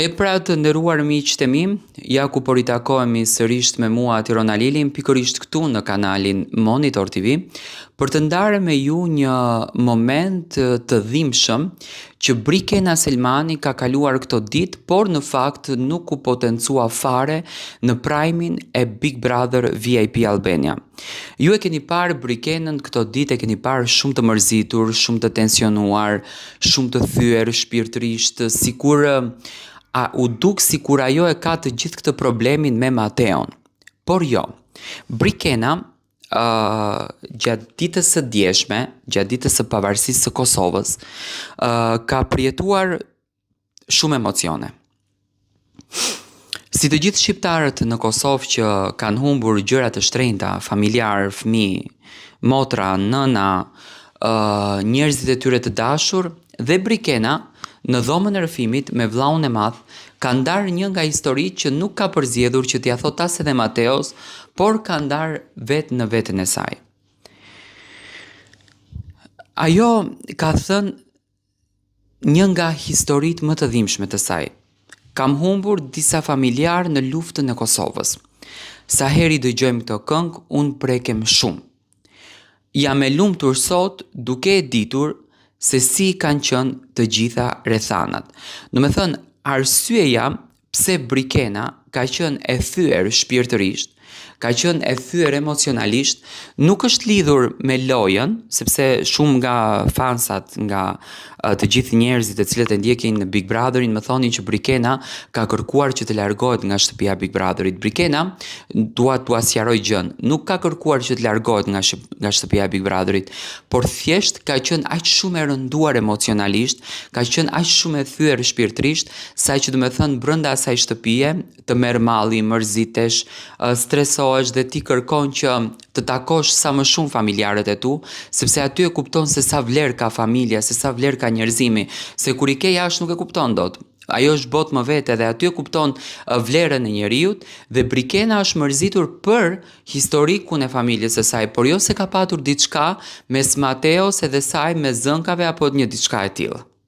E pra të nderuar miqtë e mi, ja ku po ritakohemi sërish me mua Tirona Lilin, pikërisht këtu në kanalin Monitor TV, për të ndarë me ju një moment të dhimbshëm që Brikena Selmani ka kaluar këto ditë, por në fakt nuk u potencua fare në prajmin e Big Brother VIP Albania. Ju e keni parë Brikenën këto ditë, e keni parë shumë të mërzitur, shumë të tensionuar, shumë të thyer shpirtërisht, sikur u duk sikur ajo e ka të gjithë këtë problemin me Mateon. Por jo, Brikena gjatë ditës së djeshme, gjatë ditës së pavarësisë së Kosovës, ka përjetuar shumë emocione. Si të gjithë shqiptarët në Kosovë që kanë humbur gjëra të shtrenjta, familjar, fëmijë, motra, nëna, njerëzit e tyre të dashur, dhe Brikena në dhomën e rrëfimit me vllaun e madh ka ndarë një nga historitë që nuk ka përzgjedhur që t'ia thot as edhe Mateos, por ka ndarë vetë në veten e saj. Ajo ka thënë një nga historitë më të dhimbshme të saj. Kam humbur disa familjar në luftën e Kosovës. Sa herë dëgjojmë këtë këngë, unë prekem shumë. Jam e lumtur sot duke e ditur se si kanë qenë të gjitha rrethanat. Do të thënë, arsyeja pse Brikena ka qenë e thyer shpirtërisht, ka qenë e thyer emocionalisht, nuk është lidhur me lojën, sepse shumë nga fansat, nga të gjithë njerëzit e cilët e ndjekin në Big Brotherin më thonin që Brikena ka kërkuar që të largohet nga shtëpia Big Brotherit. Brikena, dua t'ua sqaroj gjën, nuk ka kërkuar që të largohet nga shtëpia Big Brotherit, por thjesht ka qenë aq shumë e rënduar emocionalisht, ka qenë aq shumë e thyer shpirtërisht, sa që do të thënë brenda asaj shtëpie të merr malli, mërzitesh, stresohesh dhe ti kërkon që të takosh sa më shumë familjarët e tu, sepse aty e kupton se sa vlerë ka familja, se sa vlerë ka njerëzimi, se kur i ke jashtë nuk e kupton dot. Ajo është botë më vete dhe aty e kupton vlerën e njeriut, dhe Brikena është mërzitur për historikun e familjes së saj, por jo se ka patur diçka mes Mateos edhe saj me zënkave apo një diçka e tillë.